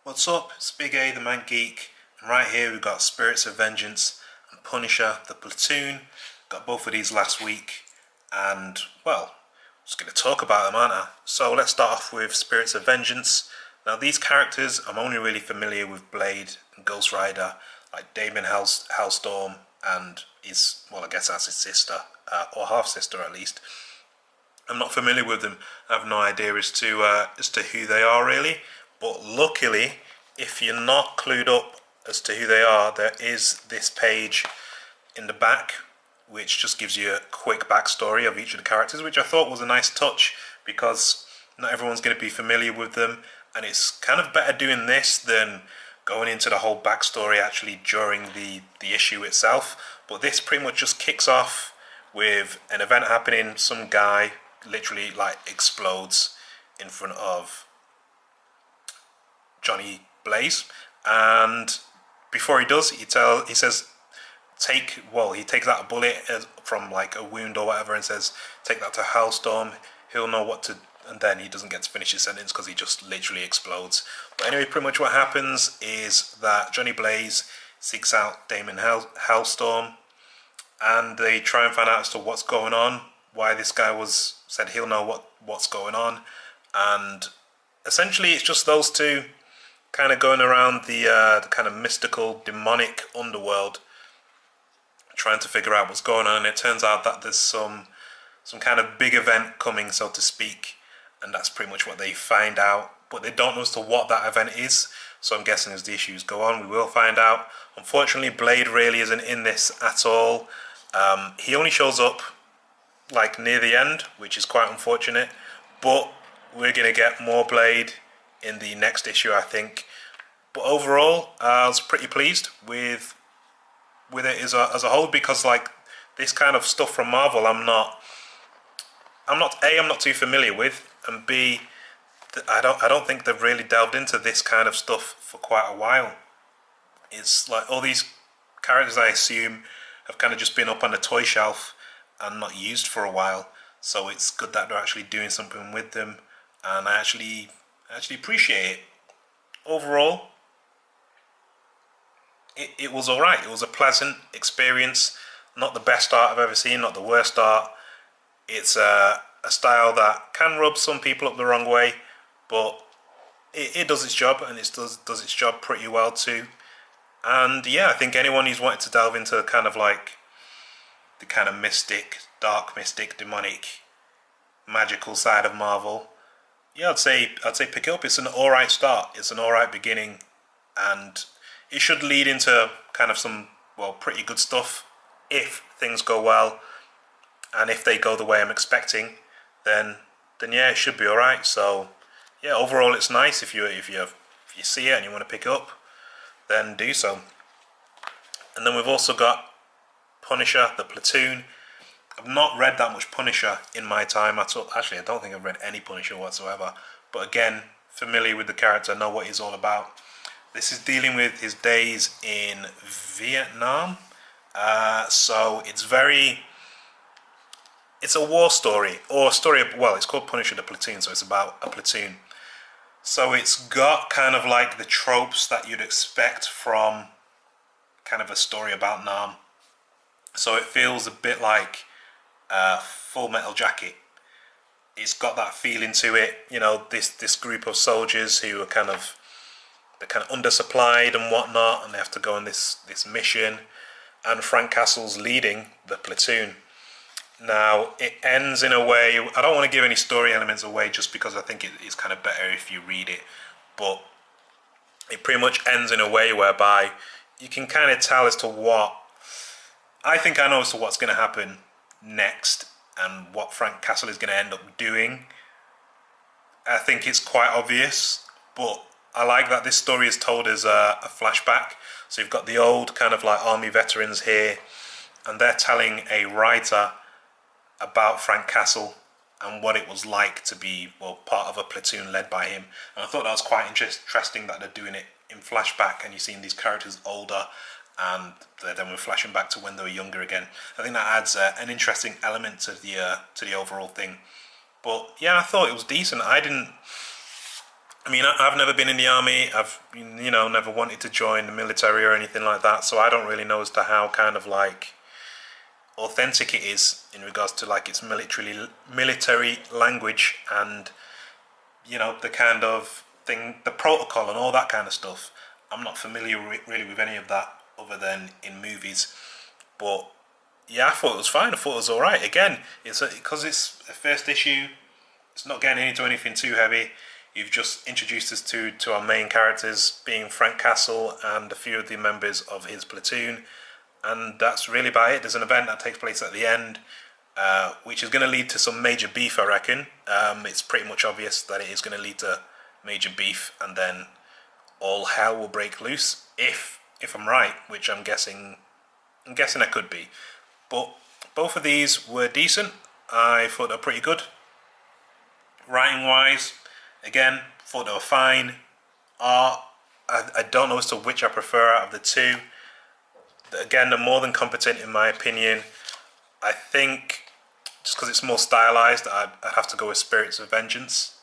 What's up? It's Big A, the Man Geek, and right here we've got Spirits of Vengeance and Punisher, the Platoon. Got both of these last week, and well, just going to talk about them, aren't I? So let's start off with Spirits of Vengeance. Now these characters, I'm only really familiar with Blade and Ghost Rider, like Damon Hellstorm, and I guess that's his sister, or half sister at least. I'm not familiar with them. I have no idea as to who they are really. But luckily, if you're not clued up as to who they are, there is this page in the back which just gives you a quick backstory of each of the characters, which I thought was a nice touch because not everyone's going to be familiar with them, and it's kind of better doing this than going into the whole backstory actually during the issue itself. But this pretty much just kicks off with an event happening. Some guy literally like explodes in front of Johnny Blaze, and before he does, he says, he takes out a bullet from like a wound or whatever and says, take that to Hellstorm, he'll know what to, and then he doesn't get to finish his sentence because he just literally explodes. But anyway, pretty much what happens is that Johnny Blaze seeks out Damon Hellstorm, and they try and find out as to what's going on, why this guy said he'll know what's going on, and essentially it's just those two kind of going around the kind of mystical, demonic underworld, trying to figure out what's going on. And it turns out that there's some kind of big event coming, so to speak, and that's pretty much what they find out. But they don't know as to what that event is, so I'm guessing as the issues go on, we will find out. Unfortunately, Blade really isn't in this at all. He only shows up like near the end, which is quite unfortunate, but we're going to get more Blade in the next issue, I think. But overall, I was pretty pleased with it as a whole, because like this kind of stuff from Marvel, I'm not too familiar with, and B, I don't think they've really delved into this kind of stuff for quite a while. It's like all these characters, I assume, have kind of just been up on the toy shelf and not used for a while. So it's good that they're actually doing something with them, and I actually appreciate it. Overall, it was alright. It was a pleasant experience. Not the best art I've ever seen, not the worst art. It's a style that can rub some people up the wrong way, but it does its job, and it does its job pretty well too. And yeah, I think anyone who's wanted to delve into kind of like the kind of dark mystic, demonic, magical side of Marvel, yeah, I'd say pick it up. It's an alright start. It's an alright beginning, and it should lead into kind of some, well, pretty good stuff if things go well, and if they go the way I'm expecting, then yeah, it should be alright. So yeah, overall it's nice. If you see it and you want to pick it up, then do so. And then we've also got Punisher, the Platoon. I've not read that much Punisher in my time at all. Actually, I don't think I've read any Punisher whatsoever. But again, familiar with the character, know what he's all about. This is dealing with his days in Vietnam. So it's a war story, or a story of, well, it's called Punisher, the Platoon, so it's about a platoon. So it's got kind of like the tropes that you'd expect from kind of a story about Nam. So it feels a bit like Full Metal Jacket. It's got that feeling to it, you know, this group of soldiers who are kind of undersupplied and whatnot, and they have to go on this mission, and Frank Castle's leading the platoon. Now it ends in a way, I don't want to give any story elements away just because I think it's kind of better if you read it, but it pretty much ends in a way whereby you can kind of tell as to what I think I know as to what's going to happen next, and what Frank Castle is going to end up doing. I think it's quite obvious, but I like that this story is told as a flashback. So you've got the old kind of like army veterans here, and they're telling a writer about Frank Castle and what it was like to be, well, part of a platoon led by him. And I thought that was quite interesting that they're doing it in flashback, and you're seeing these characters older, and then we're flashing back to when they were younger again. I think that adds an interesting element to the overall thing. But yeah, I thought it was decent. I mean, I've never been in the army. I've, never wanted to join the military or anything like that. So I don't really know as to how kind of like authentic it is in regards to like its military language and the kind of thing, the protocol and all that kind of stuff. I'm not familiar really with any of that other than in movies. But yeah, I thought it was fine. I thought it was all right. Again, it's because it's a first issue. It's not getting into anything too heavy. You've just introduced us to our main characters, being Frank Castle and a few of the members of his platoon, and that's really about it. There's an event that takes place at the end, which is going to lead to some major beef, I reckon. It's pretty much obvious that it is going to lead to major beef, and then all hell will break loose. If I'm right, which I'm guessing I could be. But both of these were decent. I thought they were pretty good. Writing wise, again, thought they were fine. Art, I don't know as to which I prefer out of the two. Again, they're more than competent in my opinion. I think just because it's more stylized, I'd have to go with Spirits of Vengeance.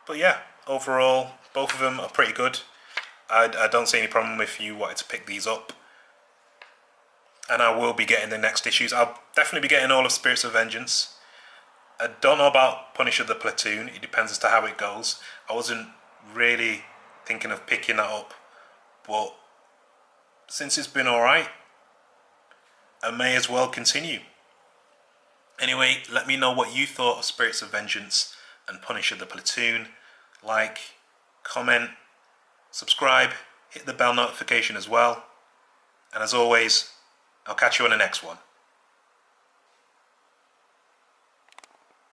But yeah, overall, both of them are pretty good. I don't see any problem if you wanted to pick these up. And I will be getting the next issues. I'll definitely be getting all of Spirits of Vengeance. I don't know about Punisher the Platoon. It depends as to how it goes. I wasn't really thinking of picking that up, but since it's been alright, I may as well continue. Anyway, let me know what you thought of Spirits of Vengeance and Punisher the Platoon. Like, comment, subscribe, hit the bell notification as well. And as always, I'll catch you on the next one.